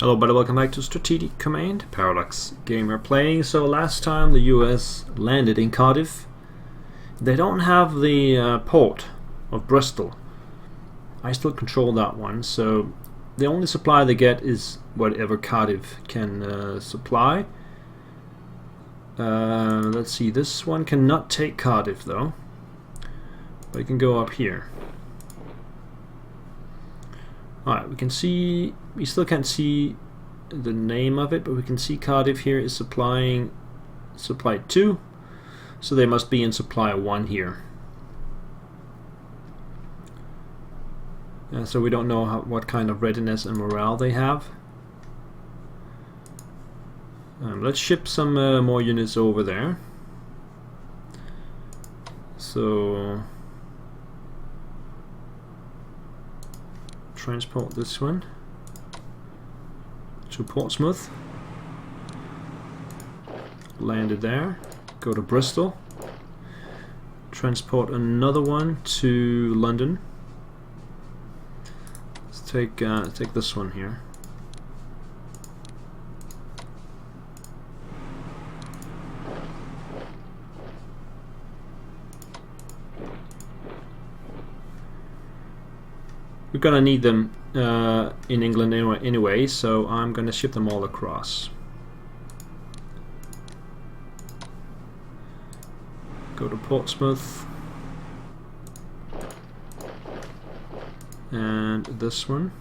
Hello buddy, welcome back to Strategic Command, Parallax Gamer playing. So last time the US landed in Cardiff. They don't have the port of Bristol. I still control that one, so the only supply they get is whatever Cardiff can supply. Let's see, this one cannot take Cardiff though, but it can go up here. Alright, we can see, we still can't see the name of it, but we can see Cardiff here is supplying supply 2, so they must be in supply 1 here. So we don't know what kind of readiness and morale they have. Let's ship some more units over there. So transport this one to Portsmouth, land it there, go to Bristol, transport another one to London. Let's take this one here. We're gonna need them in England anyway, so I'm gonna ship them all across. Go to Portsmouth, and this one.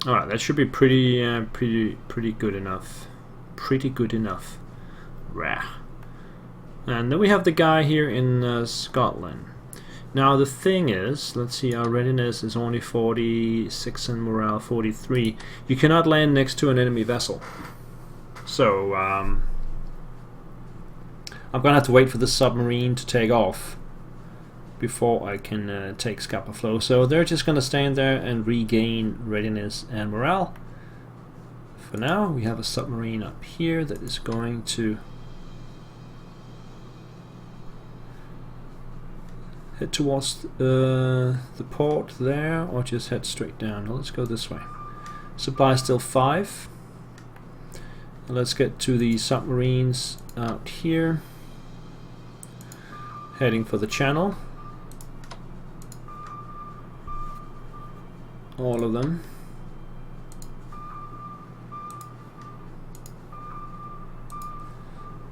All right, that should be pretty good enough. Pretty good enough. Rah. And then we have the guy here in Scotland. Now the thing is, let's see, our readiness is only 46 and morale 43. You cannot land next to an enemy vessel. So I'm gonna have to wait for the submarine to take off before I can take Scapa Flow. So they're just gonna stand there and regain readiness and morale. For now, we have a submarine up here that is going to head towards the port there, or just head straight down. Well, let's go this way. Supply still 5. And let's get to the submarines out here, heading for the channel. All of them.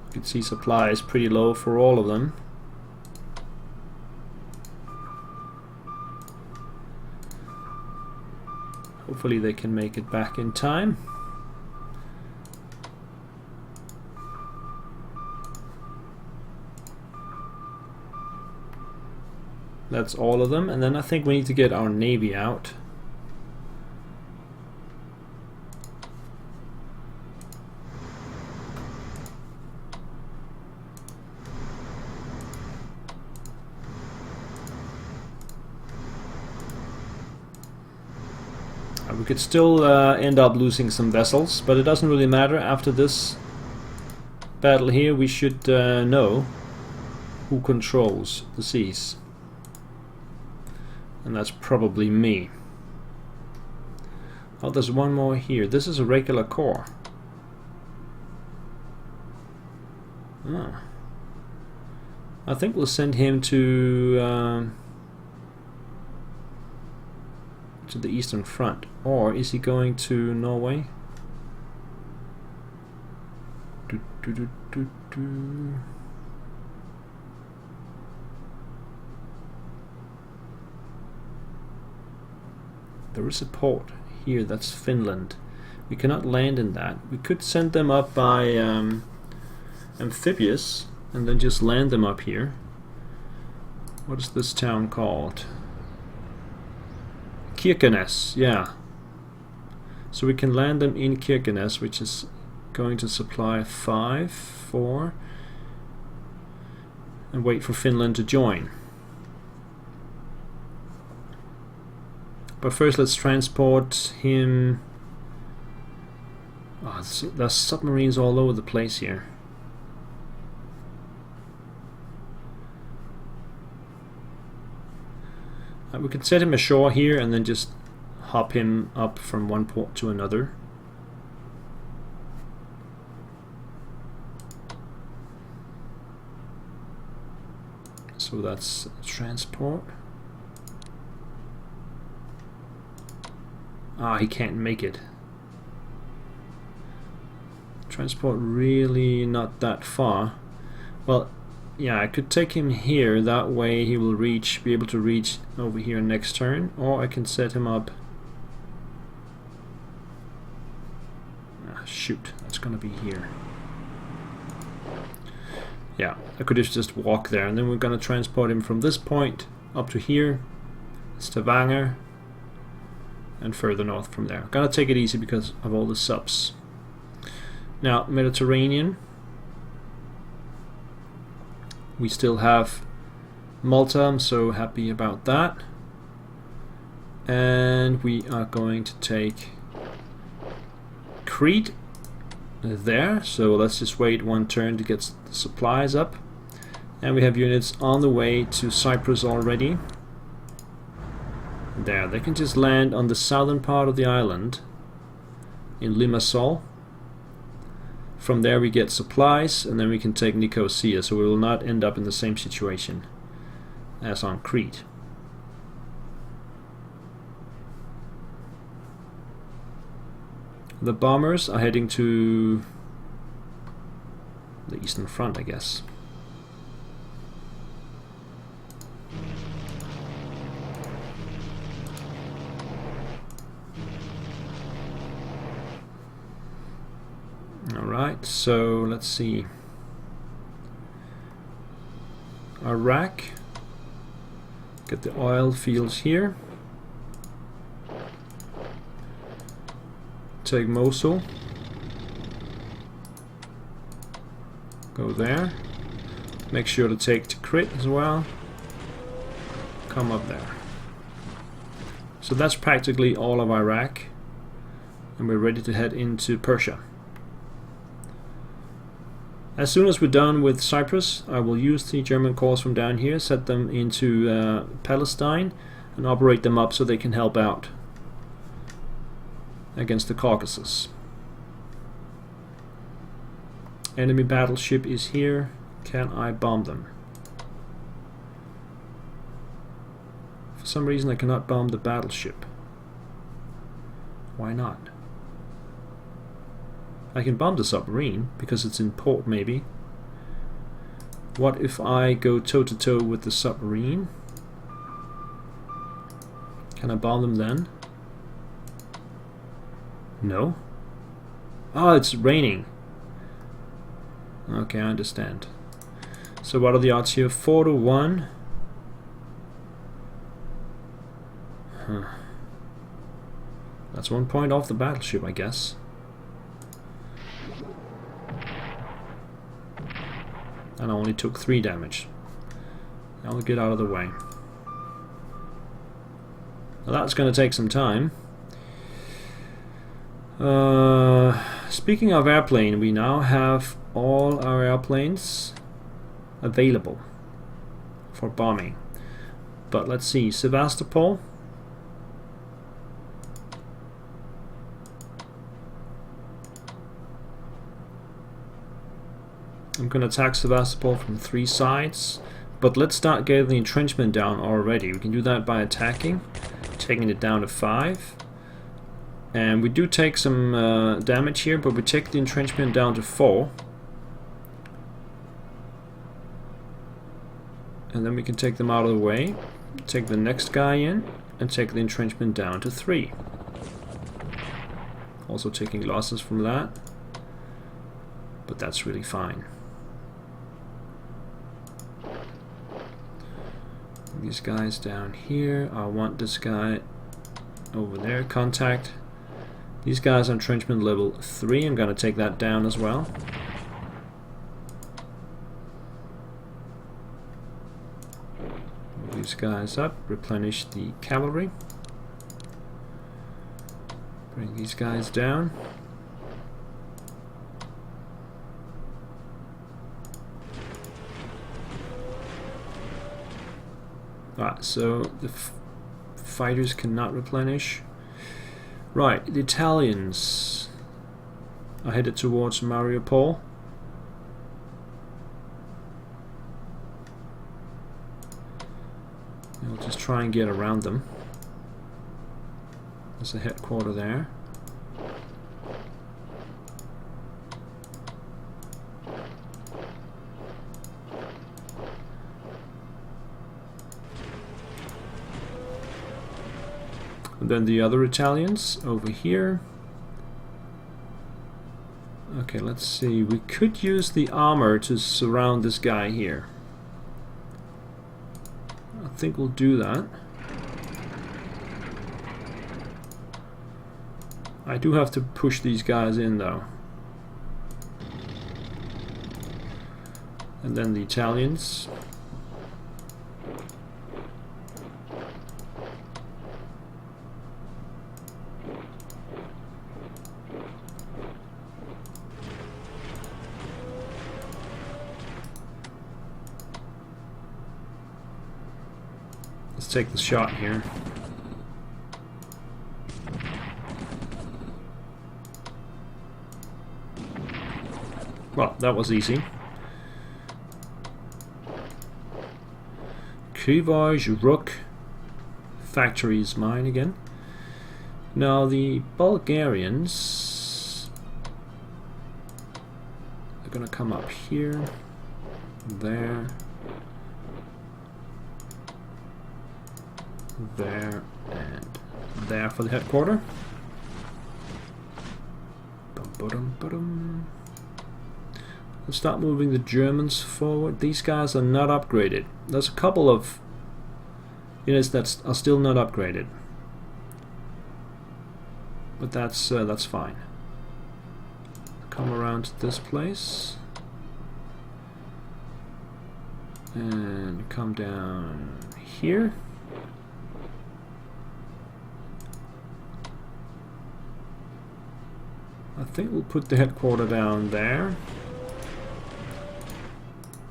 You can see supply is pretty low for all of them. Hopefully they can make it back in time. That's all of them, and then I think we need to get our Navy out. We could still end up losing some vessels, but it doesn't really matter. After this battle here, we should know who controls the seas. And that's probably me. Oh, there's one more here. This is a regular core. Ah. I think we'll send him to the Eastern Front. Or is he going to Norway? There is a port here, that's Finland. We cannot land in that. We could send them up by amphibious and then just land them up here. What is this town called? Kirkenes, yeah. So we can land them in Kirkenes, which is going to supply 5, 4, and wait for Finland to join. But first let's transport him. Oh, there's submarines all over the place here. We could set him ashore here and then just hop him up from one port to another. So that's transport. Ah, he can't make it. Transport really not that far. Well, yeah, I could take him here. That way he will be able to reach over here next turn. Or I can set him up. Ah, shoot, that's gonna be here. Yeah, I could just walk there, and then we're gonna transport him from this point up to here, Stavanger, and further north from there. Gonna take it easy because of all the subs. Now, Mediterranean. We still have Malta, I'm so happy about that. And we are going to take Crete there, so let's just wait one turn to get the supplies up. And we have units on the way to Cyprus already. There, they can just land on the southern part of the island in Limassol. From there we get supplies, and then we can take Nicosia, so we will not end up in the same situation as on Crete. The bombers are heading to the Eastern Front, I guess. Alright, so let's see. Iraq. Get the oil fields here. Take Mosul. Go there. Make sure to take Tikrit as well. Come up there. So that's practically all of Iraq. And we're ready to head into Persia. As soon as we're done with Cyprus, I will use the German corps from down here, set them into Palestine, and operate them up so they can help out against the Caucasus. Enemy battleship is here. Can I bomb them? For some reason I cannot bomb the battleship. Why not? I can bomb the submarine because it's in port, maybe. What if I go toe-to-toe with the submarine? Can I bomb them then? No. Oh, it's raining. Okay, I understand. So what are the odds here? 4 to 1. Huh. That's 1 point off the battleship, I guess. And I only took 3 damage. I'll get out of the way. Now that's going to take some time. Speaking of airplane, we now have all our airplanes available for bombing. But let's see, Sevastopol. I'm going to attack Sevastopol from 3 sides, but let's start getting the entrenchment down already. We can do that by attacking, taking it down to 5. And we do take some damage here, but we take the entrenchment down to 4. And then we can take them out of the way, take the next guy in, and take the entrenchment down to 3. Also taking losses from that, but that's really fine. These guys down here, I want this guy over there, contact. These guys are entrenchment level 3, I'm going to take that down as well. Move these guys up, replenish the cavalry. Bring these guys down. Alright, so fighters cannot replenish. Right, the Italians are headed towards Mariupol. We'll just try and get around them. There's a headquarter there. And then the other Italians over here. Okay, let's see. We could use the armor to surround this guy here. I think we'll do that. I do have to push these guys in though. And then the Italians. Let's take the shot here. Well, that was easy. Krivoj Rook factory is mine again. Now the Bulgarians are gonna come up here, there, there, and there for the headquarter. Let's start moving the Germans forward. These guys are not upgraded. There's a couple of units that are still not upgraded, but that's fine. Come around to this place and come down here. I think we'll put the headquarter down there.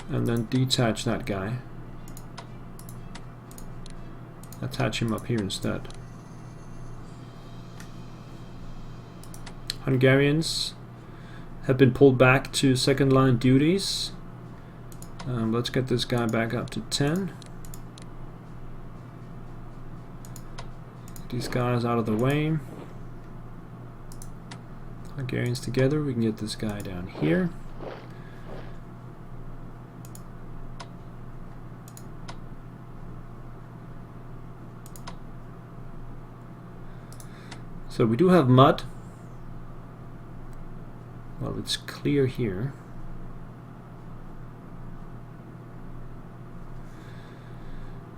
And then detach that guy. Attach him up here instead. Hungarians have been pulled back to second line duties. Let's get this guy back up to 10. These guys out of the way. Hungarians together, we can get this guy down here. So we do have mud. Well, it's clear here.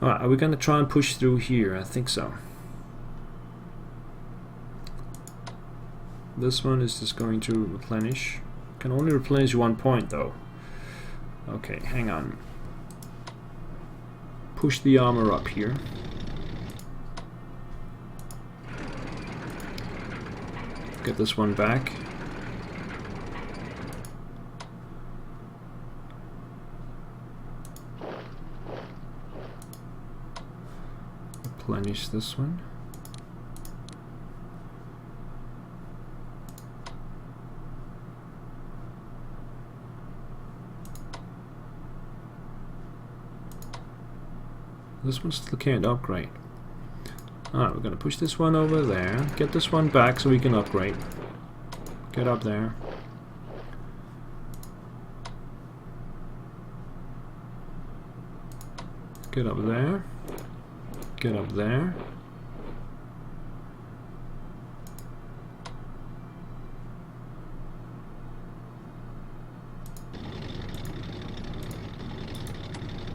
Alright, are we going to try and push through here? I think so. This one is just going to replenish. Can only replenish 1 point though. Okay, hang on. Push the armor up here. Get this one back. Replenish this one. This one still can't upgrade. Alright, we're going to push this one over there. Get this one back so we can upgrade. Get up there. Get up there. Get up there.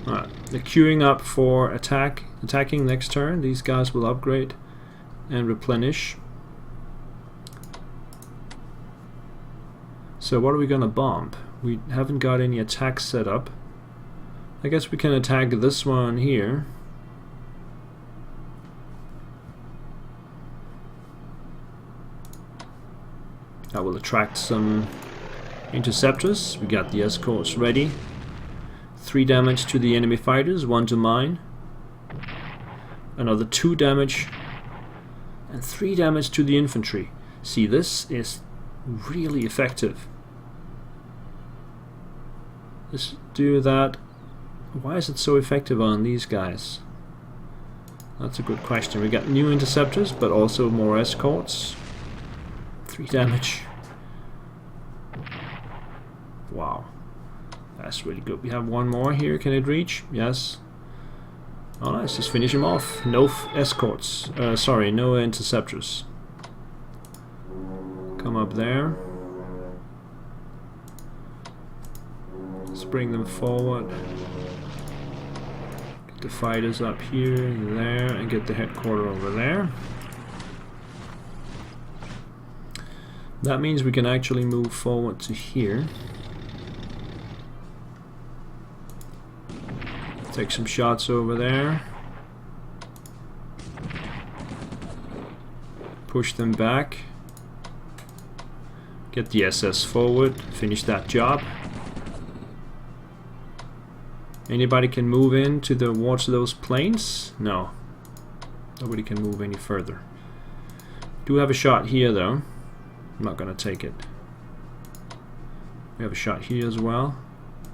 Alright, they're queuing up for attacking next turn. These guys will upgrade and replenish. So what are we gonna bomb? We haven't got any attacks set up. I guess we can attack this one here. That will attract some interceptors. We got the escorts ready. 3 damage to the enemy fighters, 1 to mine. another 2 damage, and 3 damage to the infantry. See, this is really effective. Let's do that. Why is it so effective on these guys? That's a good question. We got new interceptors, but also more escorts. 3 damage. Wow. That's really good. We have one more here. Can it reach? Yes. Oh, nice. Just finish him off. No escorts. Sorry, no interceptors. Come up there. Let's bring them forward. Get the fighters up here, there, and get the headquarters over there. That means we can actually move forward to here. Take some shots over there. Push them back. Get the SS forward. Finish that job. Anybody can move in to towards those planes? No. Nobody can move any further. Do have a shot here though. I'm not gonna take it. We have a shot here as well.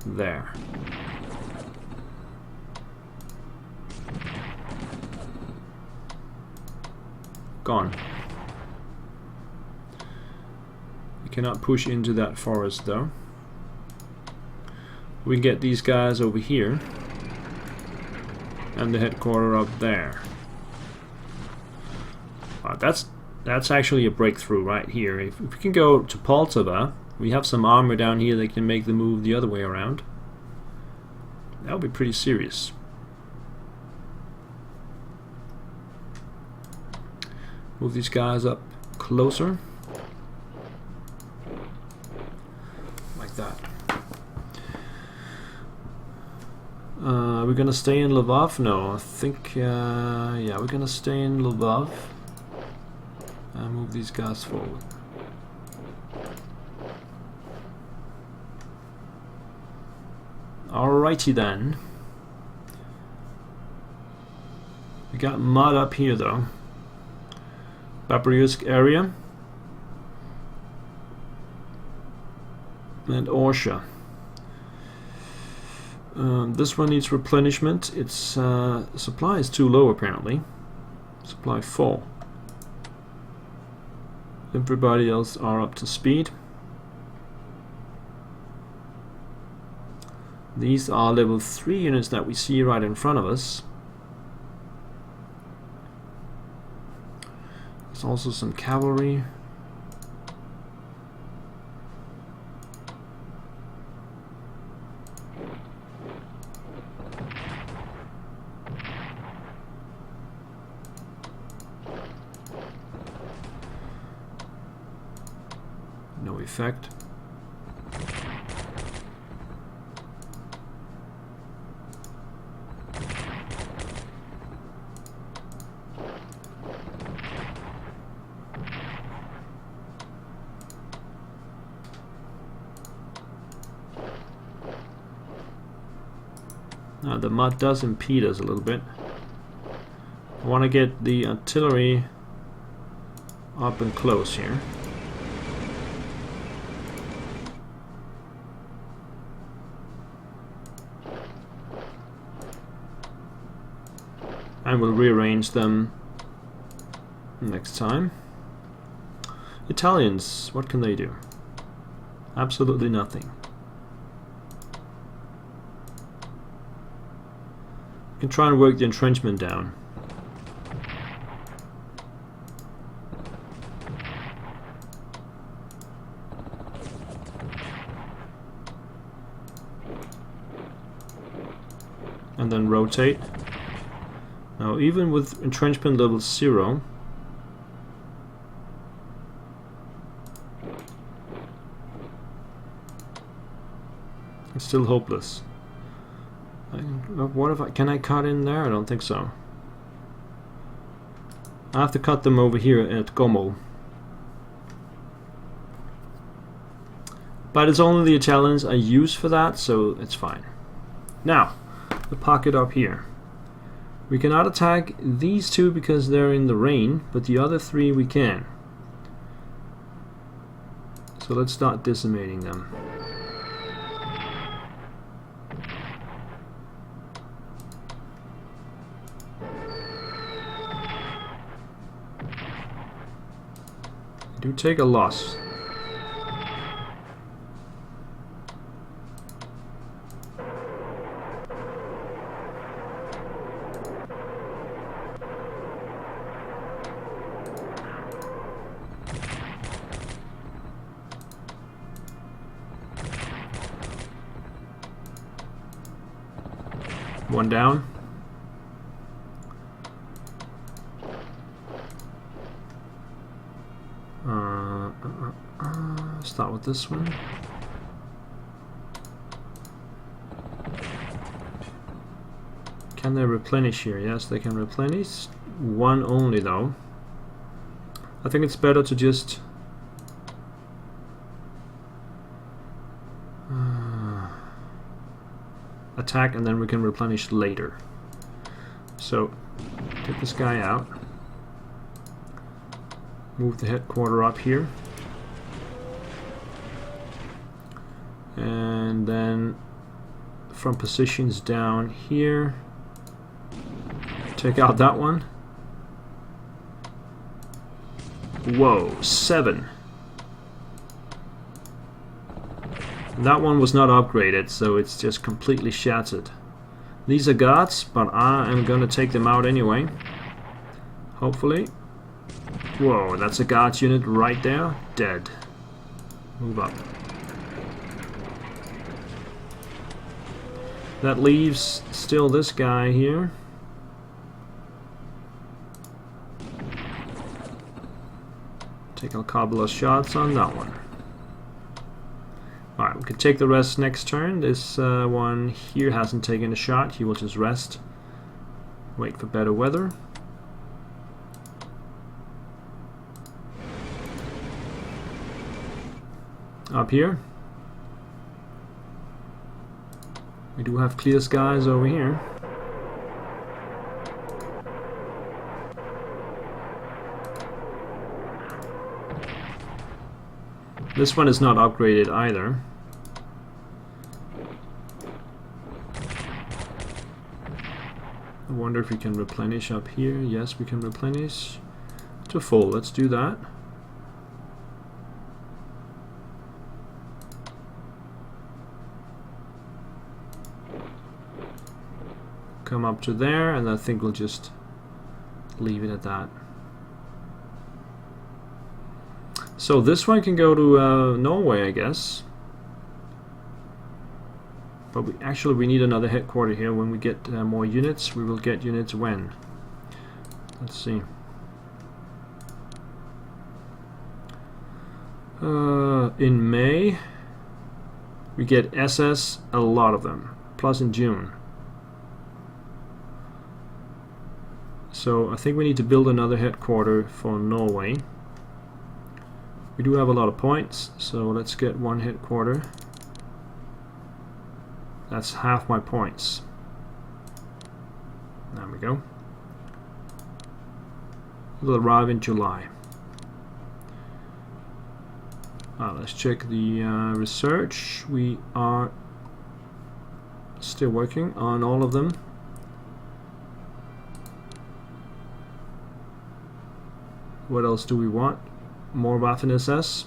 There. Gone. We cannot push into that forest though. We can get these guys over here and the headquarters up there. That's actually a breakthrough right here. If we can go to Poltava, we have some armor down here that can make the move the other way around. That would be pretty serious. Move these guys up closer. Like that. We're gonna stay in Lvov? No, I think, yeah, we're gonna stay in Lvov. And move these guys forward. Alrighty then. We got mud up here though. Babruysk area. And Orsha. This one needs replenishment. Its supply is too low apparently. Supply 4. Everybody else are up to speed. These are level 3 units that we see right in front of us. There's also some cavalry. No effect. Now the mud does impede us a little bit. I want to get the artillery up and close here. And we'll rearrange them next time. Italians, what can they do? Absolutely nothing. You can try and work the entrenchment down. And then rotate. Now, even with entrenchment level 0, it's still hopeless. What if can I cut in there? I don't think so. I have to cut them over here at Gomel. But it's only the Italians I use for that, so it's fine. Now, the pocket up here. We cannot attack these two because they're in the rain, but the other three we can. So let's start decimating them. Do take a loss. One down. Start with this one. Can they replenish here? Yes, they can replenish. One only though. I think it's better to just attack and then we can replenish later. So take this guy out. Move the headquarters up here. And then from positions down here, take out that one. Whoa, 7. That one was not upgraded, so it's just completely shattered. These are guards, but I am gonna take them out anyway. Hopefully. Whoa, that's a guards unit right there. Dead. Move up. That leaves still this guy here. Take a couple of shots on that one. Alright, we can take the rest next turn. This one here hasn't taken a shot. He will just rest. Wait for better weather. Up here. We do have clear skies over here. This one is not upgraded either. I wonder if we can replenish up here. Yes, we can replenish to full. Let's do that. Come up to there, and I think we'll just leave it at that. So this one can go to Norway, I guess. But we need another headquarters here. When we get more units, we will get units when? Let's see. In May, we get SS, a lot of them. Plus in June. So I think we need to build another headquarters for Norway. We do have a lot of points, so let's get one headquarters. That's half my points. There we go. It'll arrive in July. Let's check the research. We are still working on all of them. What else do we want? More Waffen SS.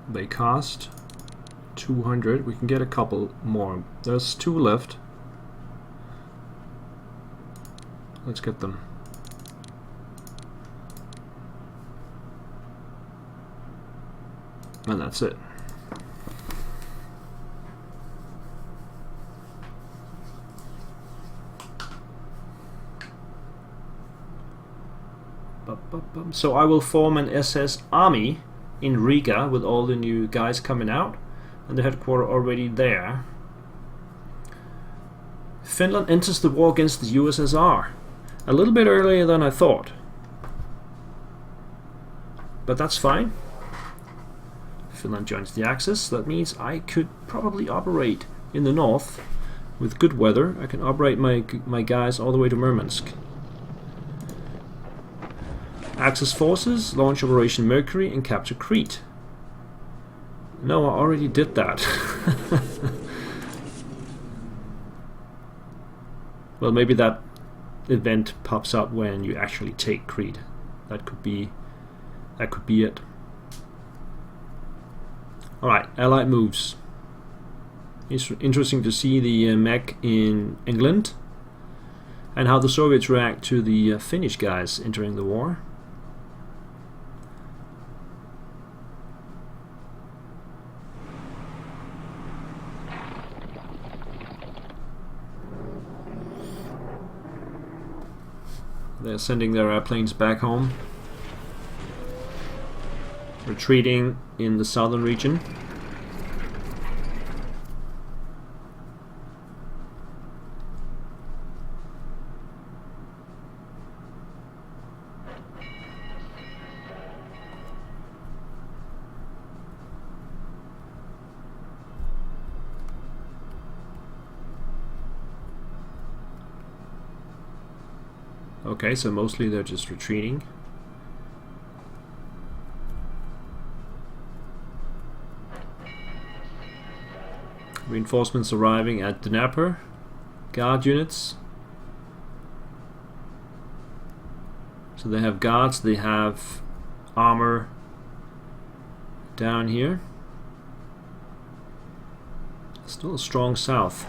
They cost 200. We can get a couple more. There's 2 left. Let's get them. And that's it. So I will form an SS army in Riga with all the new guys coming out and the headquarters already there. Finland enters the war against the USSR a little bit earlier than I thought, but that's fine. Finland joins the Axis. That means I could probably operate in the north with good weather. I can operate my guys all the way to Murmansk. Axis forces launch Operation Mercury and capture Crete. No, I already did that. Well, maybe that event pops up when you actually take Crete. That could be it. Alright, Allied moves. It's interesting to see the mech in England and how the Soviets react to the Finnish guys entering the war. They're sending their airplanes back home, retreating in the southern region. Okay, so mostly they're just retreating. Reinforcements arriving at Dnepr. Guard units. So they have guards, they have armor down here. Still a strong south.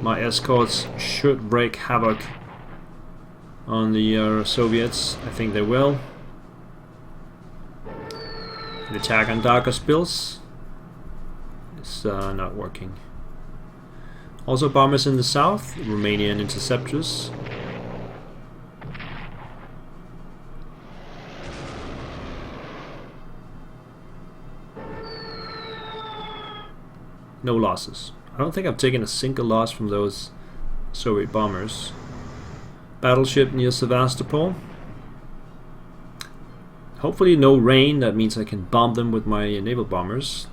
My escorts should wreak havoc on the Soviets. I think they will. The attack on Dargaspils is not working. Also bombers in the south, Romanian interceptors. No losses. I don't think I've taken a single loss from those Soviet bombers. Battleship near Sevastopol. Hopefully no rain, that means I can bomb them with my naval bombers.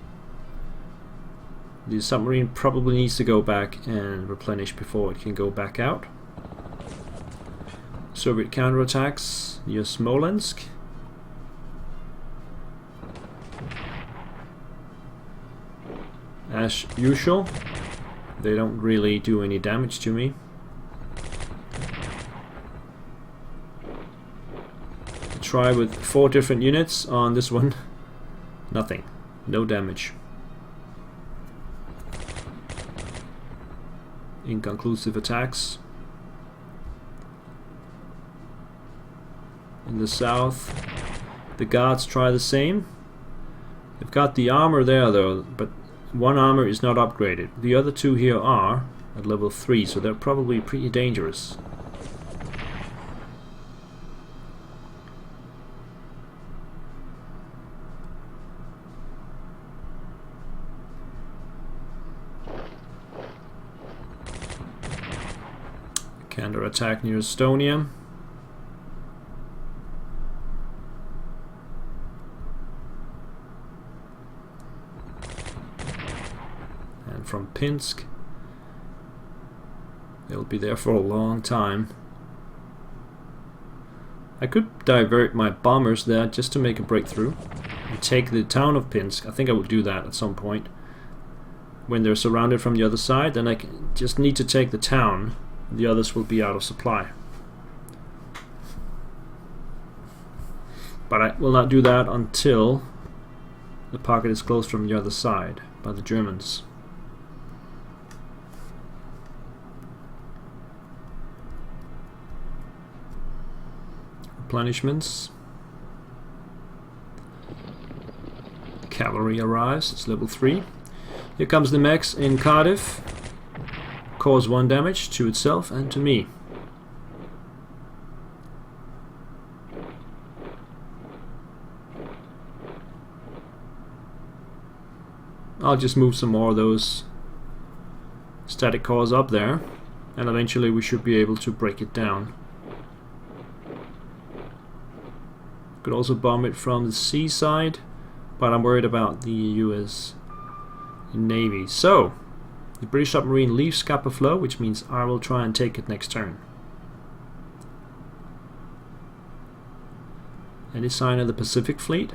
The submarine probably needs to go back and replenish before it can go back out. Soviet counterattacks near Smolensk. As usual, they don't really do any damage to me. Try with 4 different units on this one. Nothing. No damage. Inconclusive attacks. In the south, the guards try the same. They've got the armor there though, but one armor is not upgraded. The other 2 here are at level 3, so they're probably pretty dangerous. Counter-attack near Estonia. From Pinsk. They'll be there for a long time. I could divert my bombers there just to make a breakthrough and take the town of Pinsk. I think I will do that at some point. When they're surrounded from the other side, then I just need to take the town. The others will be out of supply. But I will not do that until the pocket is closed from the other side by the Germans. Replenishments. Cavalry arrives, it's level 3. Here comes the mechs in Cardiff. Cause 1 damage to itself and to me. I'll just move some more of those static cores up there, and eventually we should be able to break it down. Could also bomb it from the seaside. but I'm worried about the US Navy. So the British submarine leaves Scapa Flow, which means I will try and take it next turn. Any sign of the Pacific Fleet?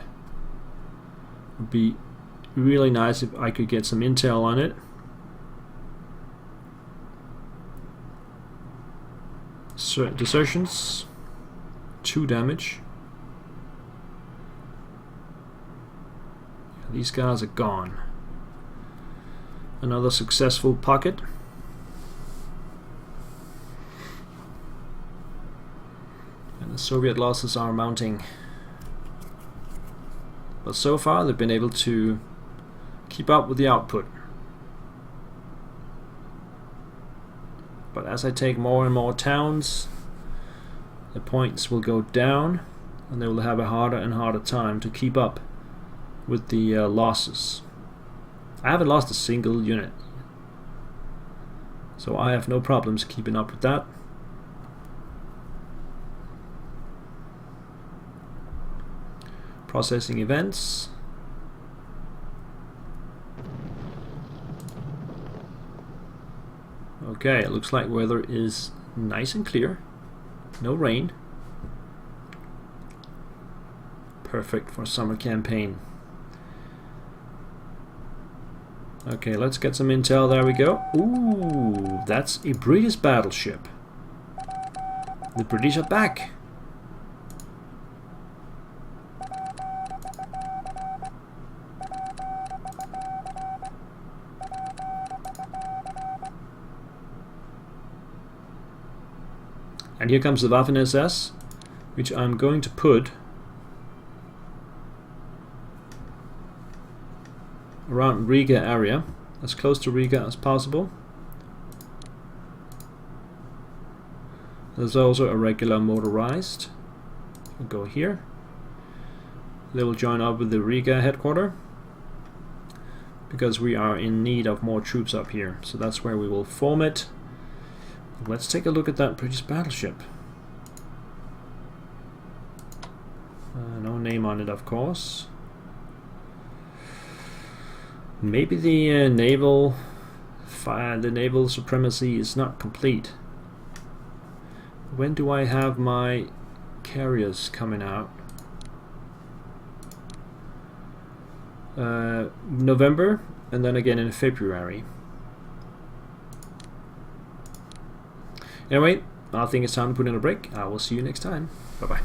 Would be really nice if I could get some intel on it. Desertions, 2 damage. These guys are gone. Another successful pocket. And the Soviet losses are mounting. But so far they've been able to keep up with the output. But as I take more and more towns, the points will go down and they will have a harder and harder time to keep up with the losses. I haven't lost a single unit, so I have no problems keeping up with that. Processing events. Okay, it looks like weather is nice and clear. No rain. Perfect for summer campaign. Okay, let's get some intel. There we go. Ooh, that's a British battleship. The British are back. And here comes the Waffen SS, which I'm going to put around Riga area, as close to Riga as possible. There's also a regular motorized. We'll go here. They will join up with the Riga headquarters because we are in need of more troops up here. So that's where we will form it. Let's take a look at that British battleship. No name on it, of course. Maybe the naval supremacy is not complete. When do I have my carriers coming out? November, and then again in February. Anyway, I think it's time to put in a break. I will see you next time. Bye bye.